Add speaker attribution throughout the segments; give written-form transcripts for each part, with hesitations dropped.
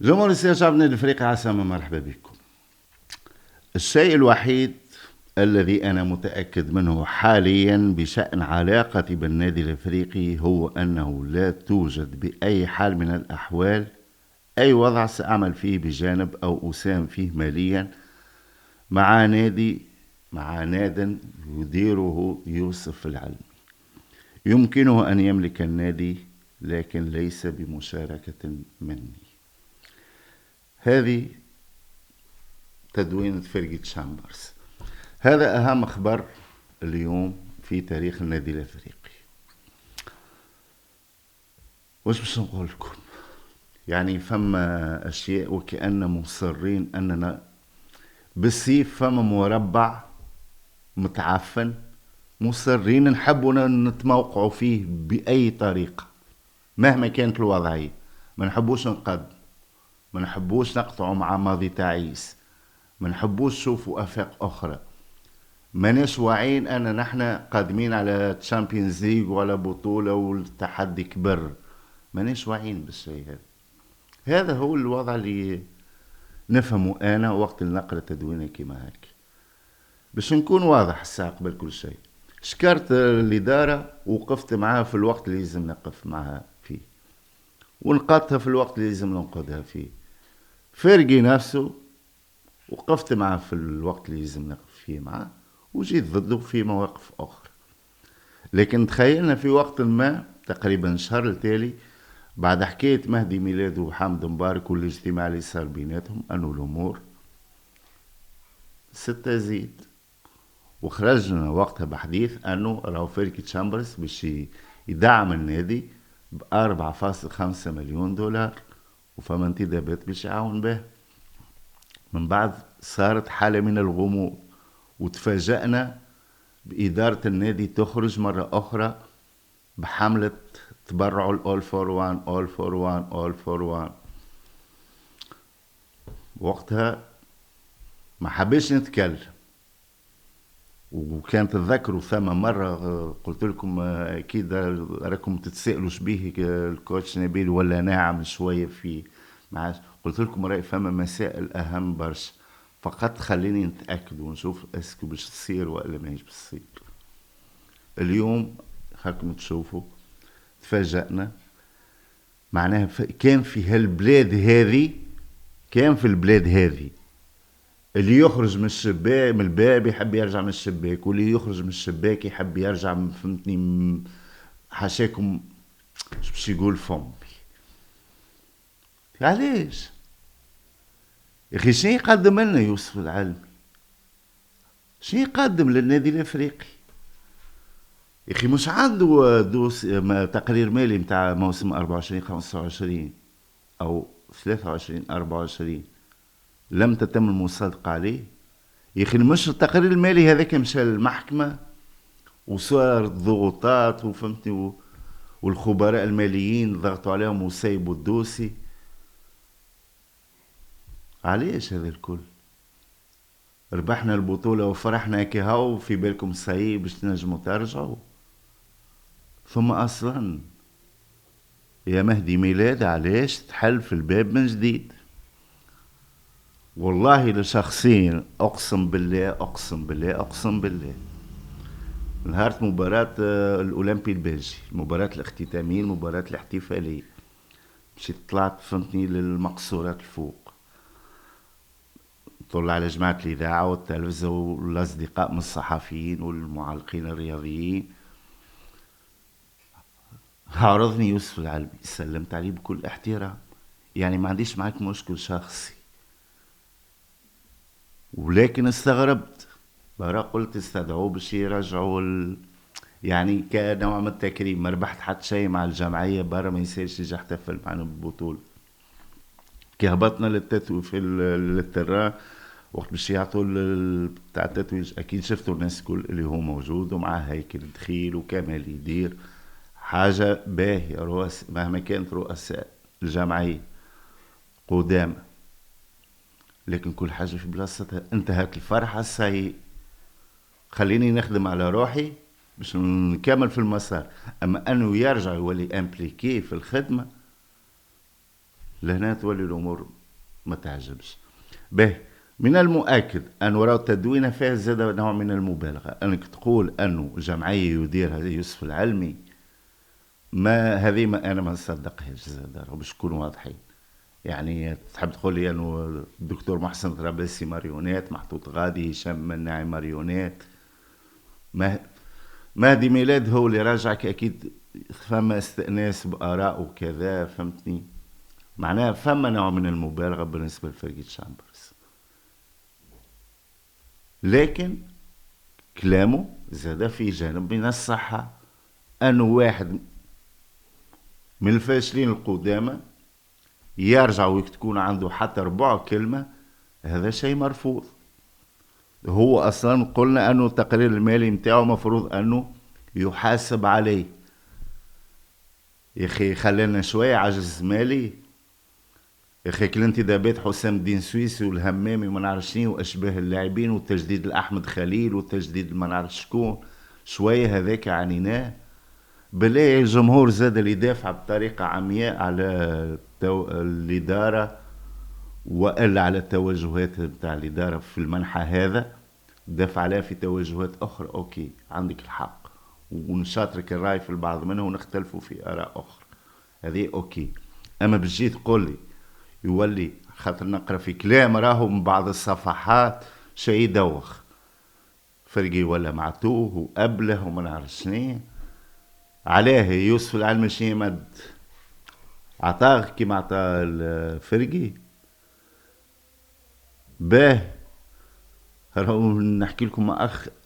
Speaker 1: جمهور الشعب نادي الفريق عسامة، مرحبا بكم. الشيء الوحيد الذي أنا متأكد منه حاليا بشأن علاقتي بالنادي الأفريقي هو أنه لا توجد بأي حال من الأحوال أي وضع سأعمل فيه بجانب أو أساهم فيه ماليا مع ناد يديره يوسف العلمي. يمكنه أن يملك النادي لكن ليس بمشاركة مني. هذه تدوين فيرجي تشامبرز. هذا أهم خبر اليوم في تاريخ النادي الأفريقي. وش باش نقول لكم؟ يعني فما أشياء وكأن مصرين أننا بالسيف، فما مربع متعفن مصرين نحبوا نتموقعوا فيه بأي طريقة مهما كانت الوضعية. ما نحبوش نقدم، ما نحبوش نقطعوا مع ماضي تعيس، ما نحبوش نشوفوا آفاق أخرى. ماناش واعين أن نحن قادمين على تشامبيونز ليج ولا بطولة والتحدي كبر. ماناش واعين بالشيء هذا. هذا هو الوضع اللي نفهمه أنا وقت نقرأ تدوينه كما هيك، باش نكون واضح الساعة قبل كل شيء. شكرت الإدارة وقفت معها في الوقت اللي لازم نقف معها فيه، ونقضتها في الوقت اللي لازم ننقضها فيه. فرقي نفسه وقفت معه في الوقت اللي لازم نقف فيه معه، وجيت ضده في مواقف أخرى. لكن تخيلنا في وقت ما تقريبا شهر التالي بعد حكاية مهدي ميلاد وحمد مبارك والاجتماع اللي صار بيناتهم أنه الأمور ستزيد. وخرجنا وقتها بحديث أنه راهو فيركي تشامبرز باش يدعم النادي ب4.5 مليون دولار، وفما انتدابات باش يعاون به. من بعد صارت حالة من الغموض، وتفاجأنا بإدارة النادي تخرج مرة أخرى بحملة تبرع الأول فور وان أول فور وان أول فور وان. وقتها ما حبيش نتكلم، وكان تتذكروا ثم مرة قلت لكم أكيد راكم تتسألوا شبيه الكوتش نبيل ولا ناعم شوية في معاش. قلت لكم رأي فما مسائل أهم برشا، فقط خليني نتأكد ونشوف اسكو باش تصير ولا ما باش تصير. اليوم هاكم تشوفوا تفاجأنا. معناها كان في هالبلاد هذه، كان في البلاد هذه اللي يخرج من الشباك من الباب يحب يرجع من الشباك، واللي يخرج من الشباك يحب يرجع. فهمتني؟ حاشاكم شو باش يقول فمي. علاش يا اخي؟ شنو يقدم لنا يوسف العلمي؟ شنو يقدم للنادي الافريقي يا اخي؟ مش عنده تقرير مالي متاع موسم 24 25 او 23 24 لم تتم المصادقة عليه يا اخي؟ مش التقرير المالي هذاك مشى للمحكمة وصار ضغوطات وفهمتني، والخبراء الماليين ضغطوا عليهم وسيبوا الدوسي. علاش هذا الكل؟ ربحنا البطولة وفرحنا كي هاو في بالكم صحيح باش تنجموا ترجعوا. ثم اصلا يا مهدي ميلاد علاش تحل في الباب من جديد؟ والله لشخصيا اقسم بالله اقسم بالله اقسم بالله نهارت مباراة الأولمبي البلجي، المباراة الاختتامية، المباراة الاحتفالية، مشيت طلعت فهمتني للمقصورات الفوق، طلع على جماعة الإذاعة والتلفزة والأصدقاء من الصحفيين والمعلقين الرياضيين. عرضني يوسف العلبي، سلمت عليه بكل احترام، يعني ما عنديش معك مشكل شخصي، ولكن استغربت. برا قلت استدعوه باش يرجعوا يعني كنوع من التكريم. ما ربحت حتى شيء مع الجمعية برا، ما يسالش يجي يحتفل معنا بالبطولة. كي هبطنا للتتوي في للتران وقت باش يعطوا بتاع التتويج، اكيد شفتوا الناس كل اللي هو موجود ومعاه هيكل دخيل وكمال يدير حاجة باهية. مهما كانت رؤساء الجمعية قدام، لكن كل حاجة في بلاصتها. انتهت الفرحة السيء، خليني نخدم على روحي باش نكمل في المسار. اما انه يرجع يولي امبليكي في الخدمة، لهنا تولي الأمور ما تعجبش. به، من المؤكد أن وراء التدوين فيه زاد نوع من المبالغة. أنك تقول أنه جمعية يديرها يوسف العلمي، ما هذه ما أنا ما نصدقهاش زاد، باش نكونوا واضحين. يعني تحب تقول لي أنه الدكتور محسن طرابلسي ماريونيت محطوط غادي، هشام مناعي ماريونيت؟ ما مهدي ميلاد هو اللي راجعك أكيد، فما استئناس بآراء وكذا، فهمتني؟ معناها فما نوع من المبالغة بالنسبة لفريق تشامبرز. لكن كلامه زاد في جانب من الصحة، أنه واحد من الفاشلين القدامى يرجع وتكون عنده حتى ربع كلمة، هذا شيء مرفوض. هو أصلا قلنا أنه التقرير المالي متاعه مفروض أنه يحاسب عليه. يا أخي خلينا شوية عجز مالي. يا أخي الانتدابات حسام الدين سويسي والهمامي وما نعرف شنو وأشباه اللاعبين، والتجديد الأحمد خليل والتجديد ما نعرف شكون، شوية هذاك عنيناه. بلاي الجمهور زاد اللي يدافع بطريقة عمياء على الإدارة، وإلا على التوجهات نتاع الإدارة في المنحى هذا، دافع عليها في توجهات أخرى. أوكي، عندك الحق، ونشاطرك الرأي في البعض منها ونختلفوا في آراء أخرى، هذه أوكي. أما بجي تقول لي يولي خاطر نقرأ في كلام راهو من بعض الصفحات شيء يدوخ، فرقي ولا معتوه وأبله وما نعرف شنو عليه. يوسف العلمي شي مد عطاه كيما عطا الفرقي؟ باه، راهو نحكي لكم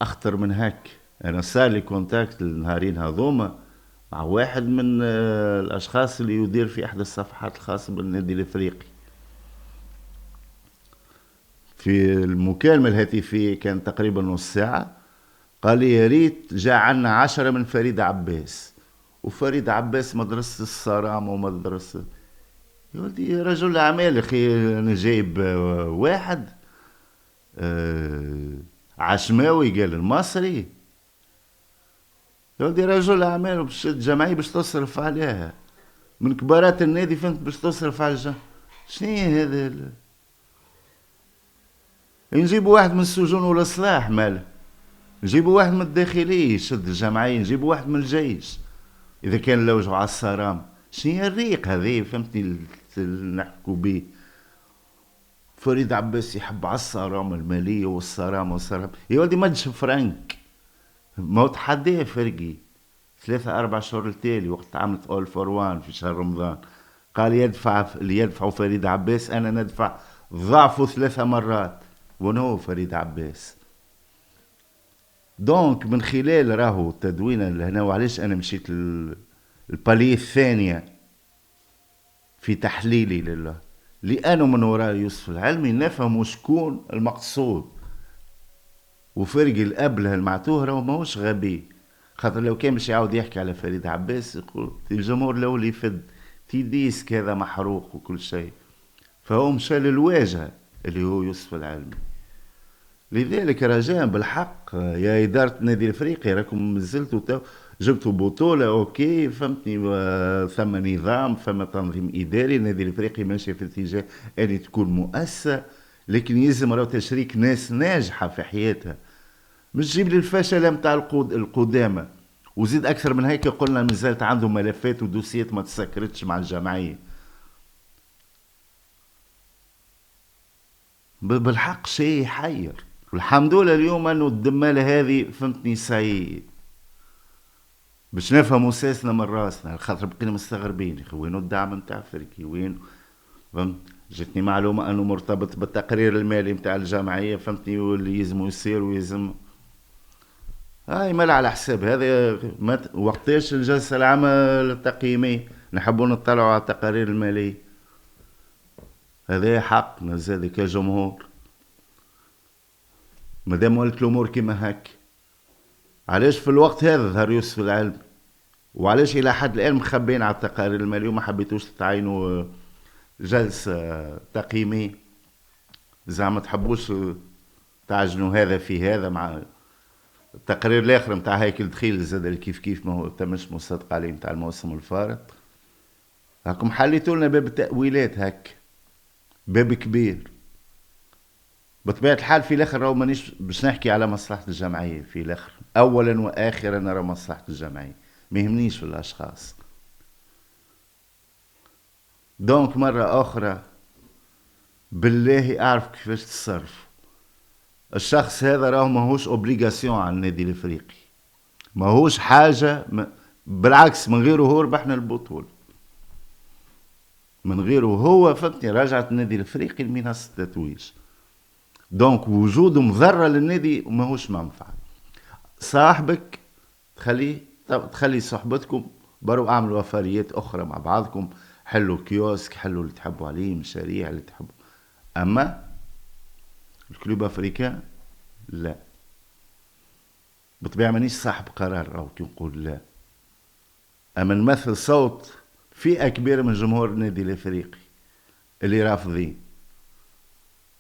Speaker 1: اخطر من هاك. انا صار لي كونتاكت النهارين هذوما مع واحد من الاشخاص اللي يدير في احدى الصفحات الخاصة بالنادي الافريقي. في المكالمة الهاتفية كان تقريبا نص ساعة، قال لي يا ريت جاء عنا 10 من فريد عباس، وفريد عباس مدرسة الصرامة ومدرسة. يا ولدي رجل أعمال، أخي أنا جايب واحد عشماوي قال المصري. يا ولدي رجل أعمال، باش الجمعية باش تصرف عليها من كبارات النادي، فهمت؟ باش تصرف على الجمعية. شنو هذا نجيبوا واحد من السجون ولا صلاح ماله، نجيبوا واحد من الداخلية يشد الجمعية، نجيبوا واحد من الجيش إذا كان لوجه على الصرام. شنو الريق هذه، فهمتني؟ نحكوا به. فريد عباس يحب على الصرامة المالية والصرامة والصرامة. يا ولدي ما تجيب فرانك، ما هو تحديه فرقي 3-4 شهور التالي وقت عملت اول فور وان في شهر رمضان، قال يدفع اللي يدفعه فريد عباس انا ندفع ضعفه 3 مرات، ونو فريد عباس. دونك من خلال راهو التدوين لهنا، وعلاش انا مشيت البالية الثانية في تحليلي لله، لأنه من وراء يوسف العلمي نفهم شكون المقصود. وفرق الأبله المعتوه راهو ماهوش غبي، خاطر لو كان باش يعاود يحكي على فريد عباس يقول الجمهور الأول يفد تيديس كذا محروق وكل شيء، فهو مشى للواجهة اللي هو يوسف العلمي. لذلك رجاء بالحق يا إدارة النادي الأفريقي، راكم مازلتوا جبتوا بطولة أوكي، فهمتني؟ ثم نظام، ثم تنظيم إداري، النادي الأفريقي ماشي في اتجاه أن تكون مؤسسة، لكن يلزم راهو تشريك ناس ناجحة في حياتها، مش تجيب لي الفشل متاع القدامى. وزيد أكثر من هيك، قلنا مازالت عندهم ملفات ودوسيات ما تسكرتش مع الجمعية. بالحق شيء يحير. والحمد لله اليوم انه الدمالة هذه، فهمتني؟ سي باش نفهموا ساسنا من راسنا، خاطر بقينا مستغربين وينو الدعم نتاع فريقي، وين؟ فهمت؟ جتني معلومة انه مرتبط بالتقرير المالي نتاع الجمعية، فهمتني؟ واللي يلزمو يصير ويلزم هاي مال على حساب هذا. وقتاش الجلسة العامة التقييمية نحبوا نطلعوا على التقارير المالية؟ هذا حقنا زاد كجمهور. مادام ولت الامور كيما هك، علاش في الوقت هذا ظهر يوسف العلمي؟ وعلاش الى حد الان مخبين على التقارير الماليه وما حبيتوش تعينوا جلسه تقييميه؟ زعما تحبوش تعجنوا هذا في هذا مع التقرير الاخر نتاع هيكل دخيل زاد كيف كيف ما هو تمش مصدق عليه نتاع الموسم الفارط. هاكم حليتوا لنا باب التأويلات هك، باب كبير. بطبيعة الحال في الاخر راهو مانيش باش نحكي على مصلحة الجمعية، في الاخر اولا واخرا نرى مصلحة الجمعية، ما يهمنيش في الاشخاص. دونك مرة اخرى بالله اعرف كيفاش تتصرف. الشخص هذا راهو ماهوش اوبليغاسيون على النادي الافريقي، ماهوش حاجة بالعكس من غيره هو ربحنا البطولة، من غيره هو فهمتني رجعت النادي الافريقي لمنصة التتويج. دونك وجوده مضرة للنادي وماهوش منفعة. صاحبك تخليه، تخلي صحبتكم برو اعملوا وفريات اخرى مع بعضكم، حلوا كيوسك، حلوا اللي تحبوا عليه، مشاريع اللي تحبوا. اما الكلوب افريكان لا، بطبيعة مانيش صاحب قرار او كي نقول لا، اما نمثل صوت فئة كبيرة من جمهور النادي الافريقي اللي رافضين.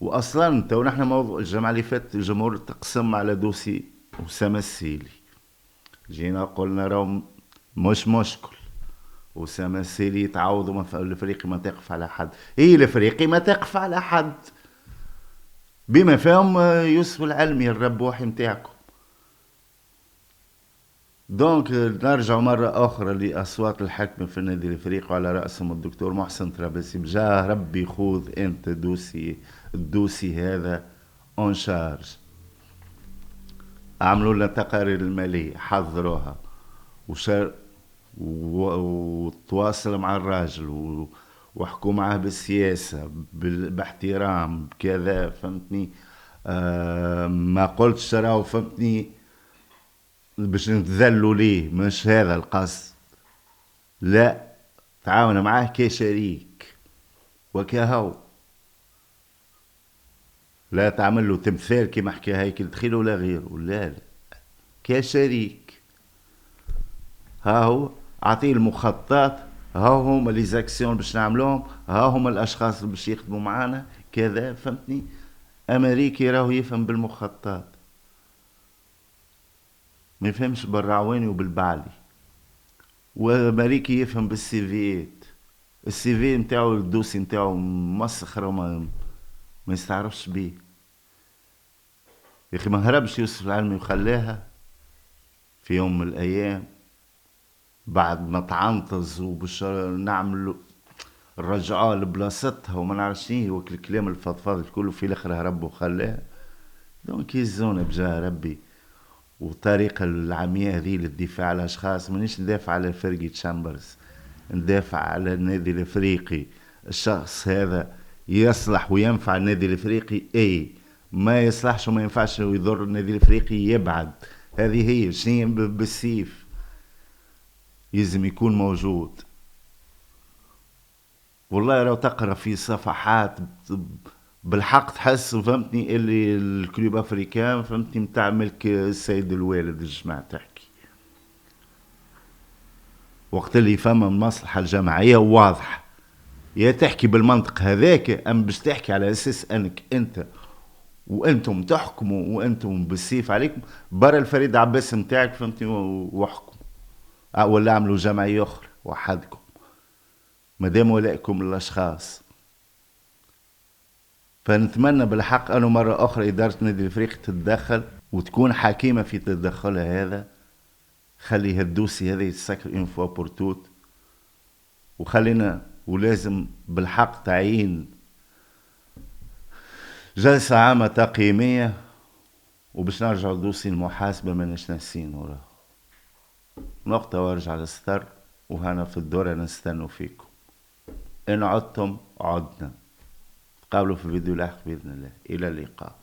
Speaker 1: واصلا تو نحن موضوع الجمعة اللي فاتت الجمهور تقسم على دوسي أسامة السيلي، جينا قلنا راهم مش مشكل، أسامة السيلي يتعوضوا الافريقي ما تقف على حد، هي الافريقي ما تقف على حد بما فيهم يوسف العلمي الربوحي متاعكم. دونك نرجع مرة أخرى لأصوات الحكم في النادي الإفريقي وعلى رأسهم الدكتور محسن طرابلسي. بجاه ربي خذ أنت الدوسي هذا اون شارج، عملوا لنا تقارير المالية حضروها وتواصل مع الراجل وحكوا معاه بالسياسة باحترام بكذا فهمتني. ما قلتش راهو فهمتني باش نتذلوا ليه، مش هذا القصد، لا، تعاون معاه كشريك وكهو، لا تعمل له تمثال كما حكى هيكل دخيل ولا غيره، لا لا، كشريك. ها هو اعطيه المخططات، ها هما لي زاكسيون باش نعملوهم، ها هما الاشخاص اللي باش يخدموا معانا كذا فهمتني. امريكي راهو يفهم بالمخططات، ما يفهمش بالرعواني وبالبعلي. وامريكي يفهم بالسيفيات، السي في نتاعو الدوسي نتاعو مسخر ما يستعرفش بيه. يا اخي ما هربش يوسف العلمي وخلاها في يوم من الايام بعد ما تعنطز وباش نعمل رجعوها لبلاصتها وما نعرفش ايه وكل الكلام الفضفاض كله، في الاخر هرب وخلاها. دونك يزونا بجاه ربي. والطريقة العمياء هذه للدفاع على الاشخاص، مانيش ندافع على فرقة تشامبرز، ندافع على النادي الافريقي. الشخص هذا يصلح وينفع النادي الافريقي، اي ما يصلحش وما ينفعش ويضر النادي الافريقي يبعد. هذه هي شنو بالسيف يلزم يكون موجود. والله لو تقرا في صفحات بالحق تحس فهمتني اللي الكلوب افريكان فهمتني متاع ملك السيد الوالد الجماعة تحكي، وقت اللي فما المصلحة الجماعية واضحة، يا تحكي بالمنطق هذاك ام باش تحكي على اساس انك انت وانتم تحكموا وانتم بالسيف عليكم برا الفريد عباس نتاعك فهمتني واحكموا، ولا اعملوا جمعية اخرى وحدكم مادام ولائكم للاشخاص. فنتمنى بالحق انه مرة اخرى ادارة النادي الافريقي تتدخل وتكون حكيمة في تدخلها هذا، خلي هالدوسي هذا يتسكر اون فوا بور توت، وخلينا ولازم بالحق تعيين جلسة عامة تقييمية وباش نرجعوا دوسي المحاسبة ماناش ناسين وراه نقطة وارجع للستر. وهنا في الدورة نستنوا فيكم، إن عدتم عدنا. تقابلوا في الفيديو لاحق بإذن الله، إلى اللقاء.